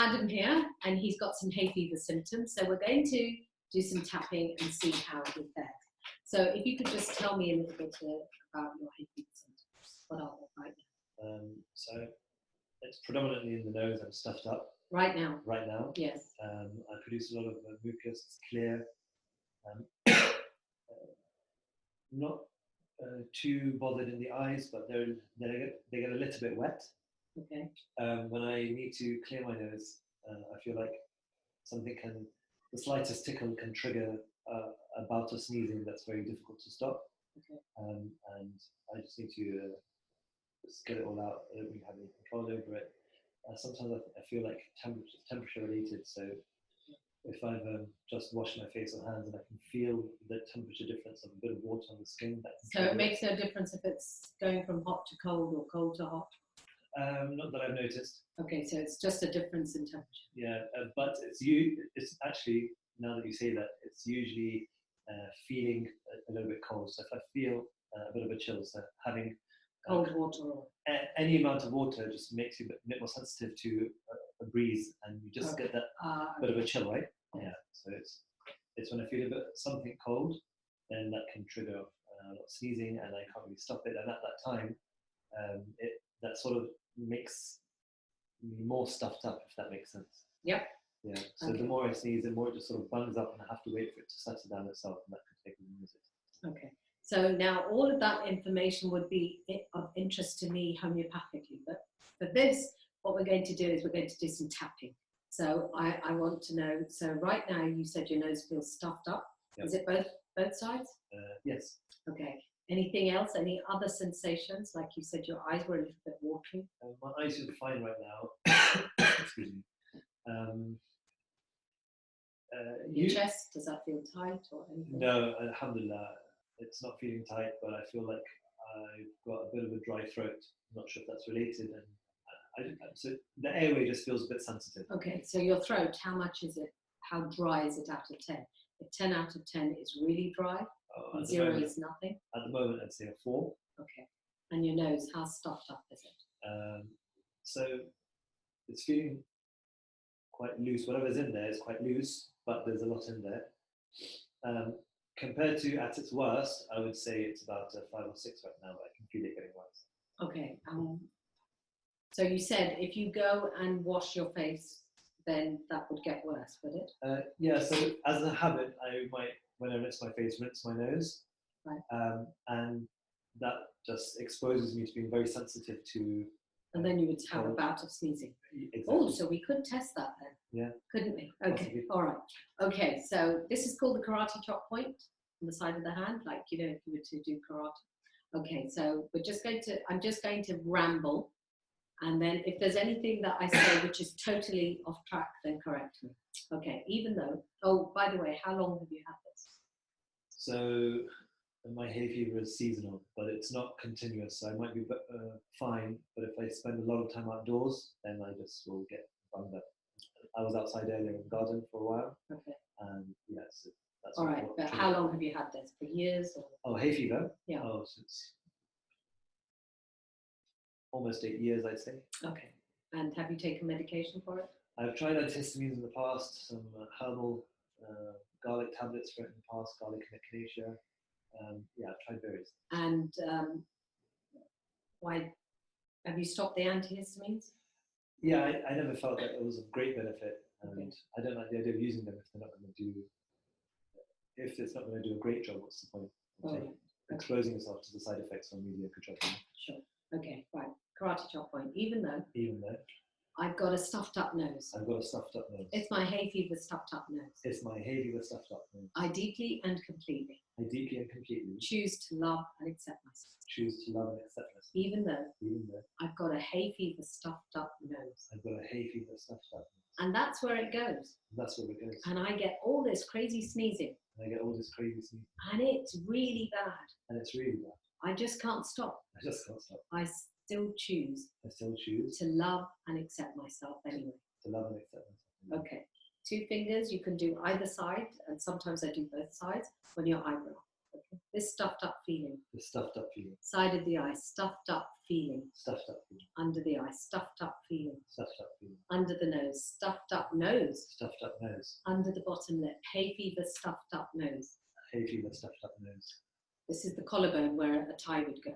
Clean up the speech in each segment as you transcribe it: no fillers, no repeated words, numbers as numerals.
Adam here, and he's got some hay fever symptoms. So we're going to do some tapping and see how it fares. So if you could just tell me a little bit about your hay fever symptoms. What are they right now? So it's predominantly in the nose. I'm stuffed up. Right now? Right now. Yes. I produce a lot of mucus. It's clear. Not too bothered in the eyes, but they get a little bit wet. Okay. When I need to clear my nose, I feel like the slightest tickle can trigger a bout of sneezing that's very difficult to stop. Okay. And I just need to just get it all out. I don't really have any control over it. Sometimes I feel like temperature related. So if I've just washed my face or hands and I can feel the temperature difference of a bit of water on the skin. So it makes no difference if it's going from hot to cold or cold to hot? Not that I've noticed. Okay, so it's just a difference in temperature. Yeah, but it's actually, now that you say that, it's usually feeling a little bit cold. So if I feel a bit of a chill, so having cold water or any amount of water just makes you a bit more sensitive to a breeze, and you just get that bit of a chill, right? Yeah. So it's when I feel a bit something cold, then that can trigger a lot of sneezing, and I can't really stop it. And at that time, that sort of makes me more stuffed up, if that makes sense. Yep. Yeah. So the more I sneeze, the more it just sort of bungs up, and I have to wait for it to settle down itself, and that could take a minute. Okay. So now all of that information would be of interest to me homeopathically, but for this, what we're going to do is we're going to do some tapping. So I want to know, so right now you said your nose feels stuffed up. Yep. Is it both sides? Yes. Okay. Anything else? Any other sensations? Like you said, your eyes were a little bit watering. My eyes are fine right now. Excuse me. Your chest, does that feel tight or anything? No, alhamdulillah, it's not feeling tight, but I feel like I've got a bit of a dry throat. I'm not sure if that's related, and so the airway just feels a bit sensitive. Okay, so your throat, how much is it? How dry is it out of 10? If 10 out of 10 is really dry, and 0 is nothing? At the moment, I'd say a 4. Okay. And your nose, how stuffed up is it? So it's feeling quite loose. Whatever's in there is quite loose, but there's a lot in there. Compared to at its worst, I would say it's about a 5 or 6 right now, but I can feel it getting worse. Okay. So you said if you go and wash your face, then that would get worse, would it? Yeah, so as a habit, I might, when I rinse my face, rinse my nose. Right. And that just exposes me to being very sensitive to... And then you would have a bout of sneezing. Exactly. Oh, so we could test that then. Yeah. Couldn't we? Okay, possibly. All right. Okay, so this is called the karate chop point on the side of the hand, like, you know, if you were to do karate. Okay, so I'm just going to ramble. And then if there's anything that I say which is totally off track, then correct me. Okay, even though, oh, by the way, how long have you had this? So my hay fever is seasonal, but it's not continuous. So I might be fine, but if I spend a lot of time outdoors, then I just will get bunged up. I was outside earlier in the garden for a while. Okay. And yes, that's all right. But how long have you had this? For years? Or? Oh, hay fever? Yeah. Oh, since almost 8 years, I'd say. Okay. And have you taken medication for it? I've tried antihistamines in the past, some herbal garlic tablets for it in the past, garlic and echinacea. Yeah, I've tried various. And why have you stopped the antihistamines? Yeah, I never felt that it was of great benefit, and okay. I don't like the idea of using them if they're not going to do. If it's not going to do a great job, what's the point? Oh, exposing yourself to the side effects from mediocre job. Sure. Okay. Right. Karate chop point. Even though I've got a stuffed up nose. I've got a stuffed up nose. It's my hay fever stuffed up nose. It's my hay fever stuffed up nose. I deeply and completely choose to love and accept myself. Choose to love and accept myself. Even though I've got a hay fever stuffed up nose. I've got a hay fever stuffed up nose. And that's where it goes. That's where it goes. And I get all this crazy sneezing. And And it's really bad. And it's really bad. I just can't stop. I still choose to love and accept myself anyway. To love and accept myself. Okay. 2 fingers, you can do either side, and sometimes I do both sides on your eyebrow. Okay. This stuffed up feeling. The stuffed up feeling. Side of the eye, stuffed up feeling. Stuffed up feeling. Under the eye, stuffed up feeling. Stuffed up feeling. Under the nose, stuffed up nose. Stuffed up nose. Under the bottom lip, hay fever, stuffed up nose. Hay fever, stuffed up nose. This is the collarbone where a tie would go.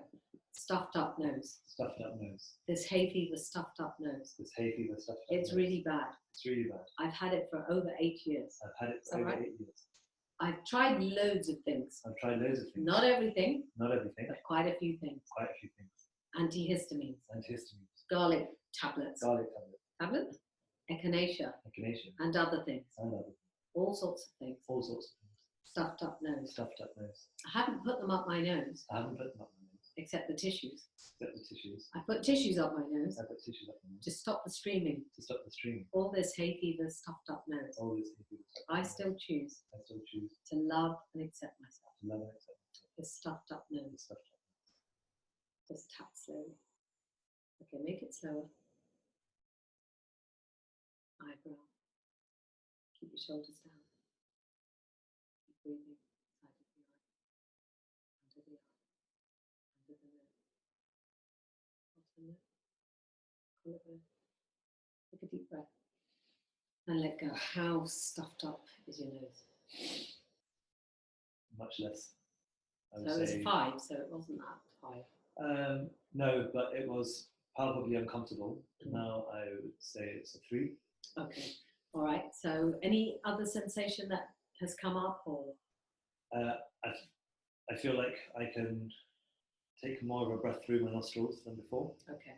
Stuffed up nose. Stuffed up nose. This hay fever, stuffed up nose. This hay fever, stuffed up It's nose. really bad. It's really bad. I've had it for over 8 years. I've had it Is that for over right? 8 years. I've tried loads of things. I've tried loads of things. Not everything, Not everything. but quite a few things. Quite a few things. Antihistamines, Antihistamines. garlic tablets, Garlic tablets. echinacea, Echinacea. and other things. And other things. All sorts of things. All sorts of things. Stuffed up nose. Stuffed up nose. I haven't put them up my nose, I haven't put them up my nose. except the tissues. Except the tissues. I put tissues up my nose I put tissues up my nose. to stop the streaming. To stop the streaming. All this hay fever, stuffed up nose. All this hay fever, stuffed up I nose. still choose I still choose to love and accept myself. to love and accept myself. This stuffed up nose. The stuffed up nose. Just tap slowly. Okay, make it slower. Eyebrow. Keep your shoulders down. Keep breathing. Side of the eye. Under the eye. Under the nose. Bottom lip. Collarbone. Take a deep breath. And let go. How stuffed up is your nose? Much less. I would So it was say, a 5, so it wasn't that high. no, but it was palpably uncomfortable. Mm. Now I would say it's a 3. Okay. All right. So any other sensation that has come up, or I feel like I can take more of a breath through my nostrils than before, okay?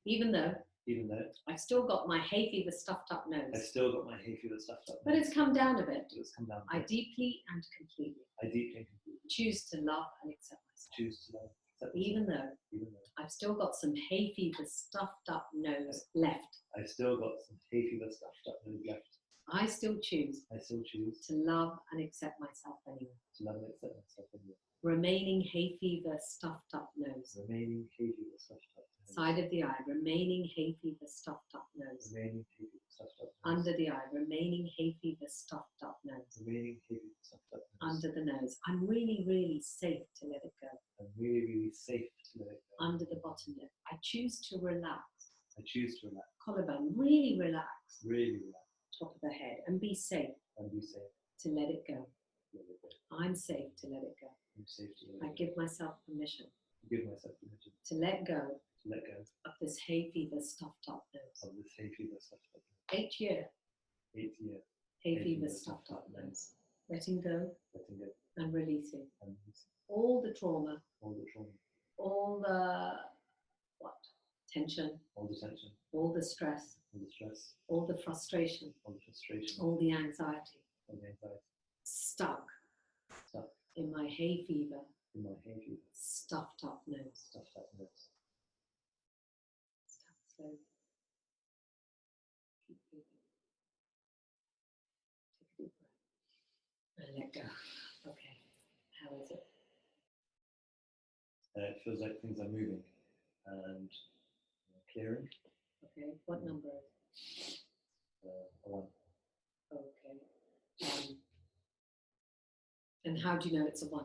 Even though even though I've still got my hay fever stuffed up I've nose, still got my hay fever stuffed up. but it's come down a bit. It's come down. I deeply and completely I deeply and completely choose to love and accept myself, choose to love, accept even though myself, even though I've still got some hay fever stuffed up nose left. I've still got some hay fever stuffed up nose left. I still choose I still choose to love and accept myself anyway. to love and accept myself anyway. Remaining hay fever stuffed up nose. Remaining hay fever stuffed up nose. Side of the eye, remaining hay fever stuffed up nose. Remaining hay fever stuffed up nose. Under the eye, remaining hay fever stuffed up nose. Remaining hay fever stuffed up nose. Under the nose, I'm really, really safe to let it go. I'm really, really safe to let it go. Under the bottom lip, I choose to relax. I choose to relax. Collarbone, really relax. Really relax. Top of the head, and be safe And be safe. to let it go. Let it go. I'm safe to let it go. I'm safe to let I it go. give myself permission Give myself permission to let go to let go of this hay fever stuffed up nose. of this hay fever stuffed up nose. 8th year, 8th year. hay fever stuffed up nose. Letting go Letting go and releasing and releasing all the trauma, all the trauma, all the tension, all the tension, all the stress, all the stress, all the frustration, all the frustration, all the anxiety all the anxiety stuck stuck in my hay fever in my hay fever stuffed up nose. stuffed up nose. Stop slowly. Keep breathing. Take a deep breath and let go. Okay, how is it? It feels like things are moving and clearing. Okay, what number is it? A 1. Okay. And how do you know it's a 1?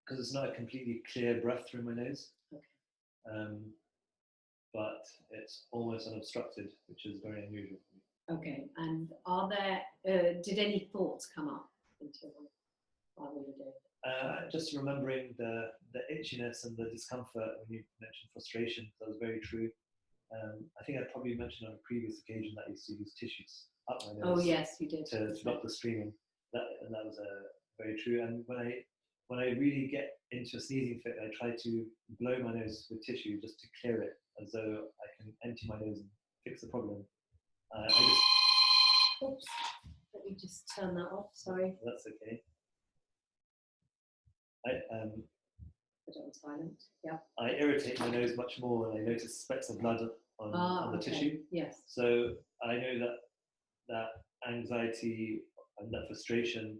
Because it's not a completely clear breath through my nose. Okay. But it's almost unobstructed, which is very unusual for me. Okay, and are there, did any thoughts come up while we were doing it? Just remembering the itchiness and the discomfort when you mentioned frustration, that was very true. I think I probably mentioned on a previous occasion that I used to use tissues up my nose. Oh yes, you did. To stop the streaming. That was very true. And when I really get into a sneezing fit, I try to blow my nose with tissue just to clear it, as though I can empty my nose and fix the problem. Oops, let me just turn that off, sorry. That's okay. Put it on silent, yeah. I irritate my nose much more when I notice specks of blood on the Okay. tissue. Yes. So I know that anxiety and that frustration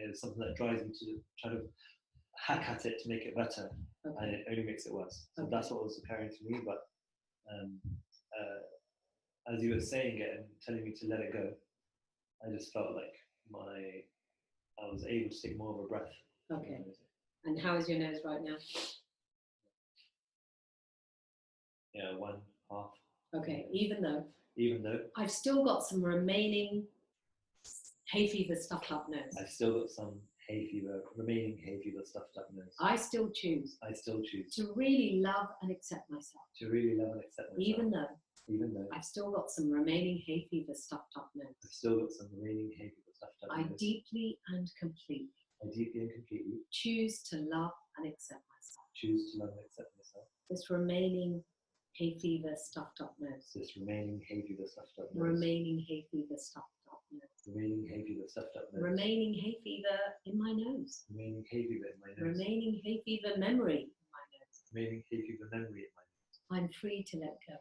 is something that drives me to try to hack at it to make it better, Okay. and it only makes it worse. So Okay. that's what was occurring to me. But as you were saying it and telling me to let it go, I just felt like I was able to take more of a breath. Okay. And how is your nose right now? Yeah, 1/2. Okay, even though I've still got some remaining hay fever stuffed up nose. I've still got some remaining hay fever stuffed up nose. I still choose to really love and accept myself. Even though I've still got some remaining hay fever stuffed up nose. I deeply and completely choose to love and accept myself. This remaining hay fever stuffed up nose. Remaining hay fever stuffed up nose. Remaining hay fever in my nose. Remaining hay fever memory in my nose. I'm free to let go.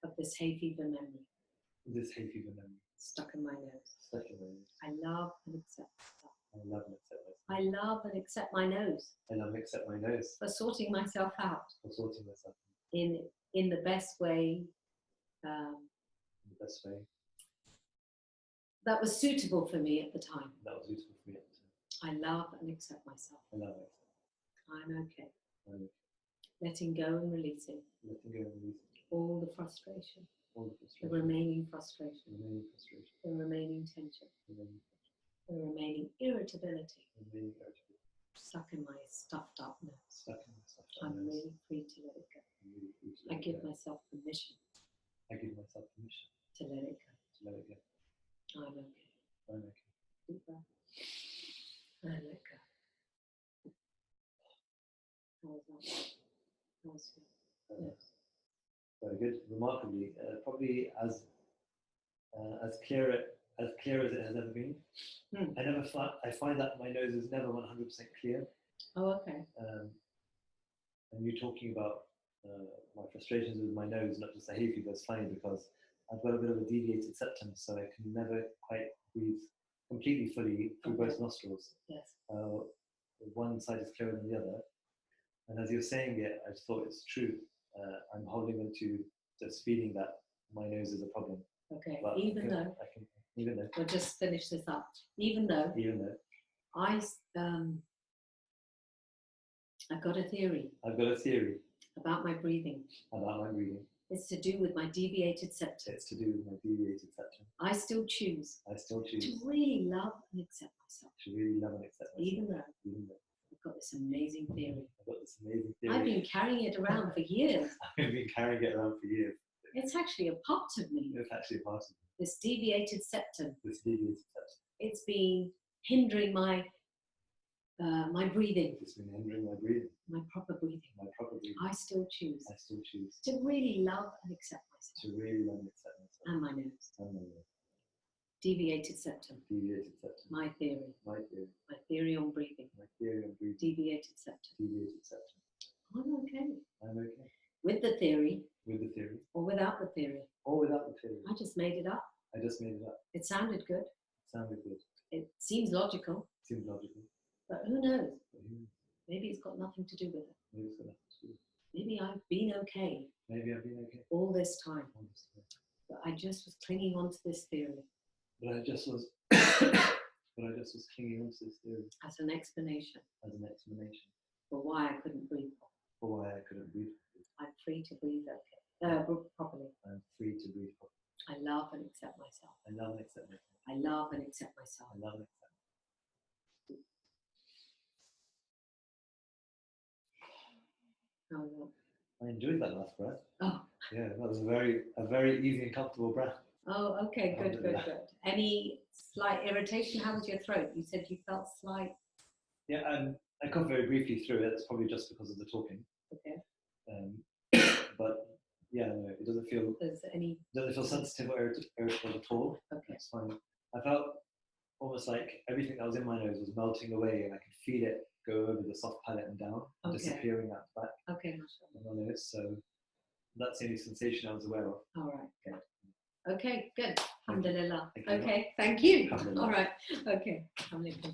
Of this hay fever memory. Stuck in my nose. I love and accept myself. I love and accept my nose. For sorting myself out. In the best way. That was suitable for me at the time. I love and accept myself. I'm okay. Letting go and releasing. All the frustration. The remaining frustration. The remaining tension. The remaining irritability. Stuck in my stuffed up nose. I'm really free to let it go. I give myself permission. To let it go. I'm okay. Deep breath. And let go. How was that? How was it? Yes. Very good. Remarkably, probably as clear as it has ever been. I find that my nose is never 100% clear. Oh, okay. And you talking about my frustrations with my nose, not just the hay fever, is funny because I've got a bit of a deviated septum, so I can never quite breathe completely fully through both nostrils. Yes. One side is clearer than the other. And as you're saying it, I just thought it's true. I'm holding on to just feeling that my nose is a problem. Okay, but even though we'll just finish this up. Even though I've got a theory. About my breathing. It's to do with my deviated septum. I still choose. To really love and accept myself. Even though I've got this amazing theory. I've been carrying it around for years. It's actually a part of me. This deviated septum. It's been hindering my breathing. My proper breathing. I still choose. To really love and accept myself. And my nose. Deviated septum. My theory. My theory on breathing. Deviated septum. I'm okay. With the theory. Or without the theory. I just made it up. It sounded good. It seems logical. But who knows? Maybe it's got nothing to do with it. Maybe I've been okay. All this time. But I just was clinging on to this theory. But I just was clinging on to this theory. As an explanation. For why I couldn't breathe. I'm free to breathe properly. I love and accept myself. I love and accept myself. How was that? I enjoyed that last breath. Oh. Yeah, that was a very easy and comfortable breath. Oh, okay, good. Any slight irritation? How was your throat? You said you felt slight. Yeah, I coughed very briefly through it. It's probably just because of the talking. Okay. But yeah, no, it doesn't feel. Doesn't feel sensitive or irritable at all. Okay. It's fine. I felt almost like everything that was in my nose was melting away, and I could feel it go over the soft palate and down, and disappearing out the back. Okay. On my nose, so that's the only sensation I was aware of. All right, good. Okay, good. Alhamdulillah. Okay, thank you. All right. Okay. Alhamdulillah.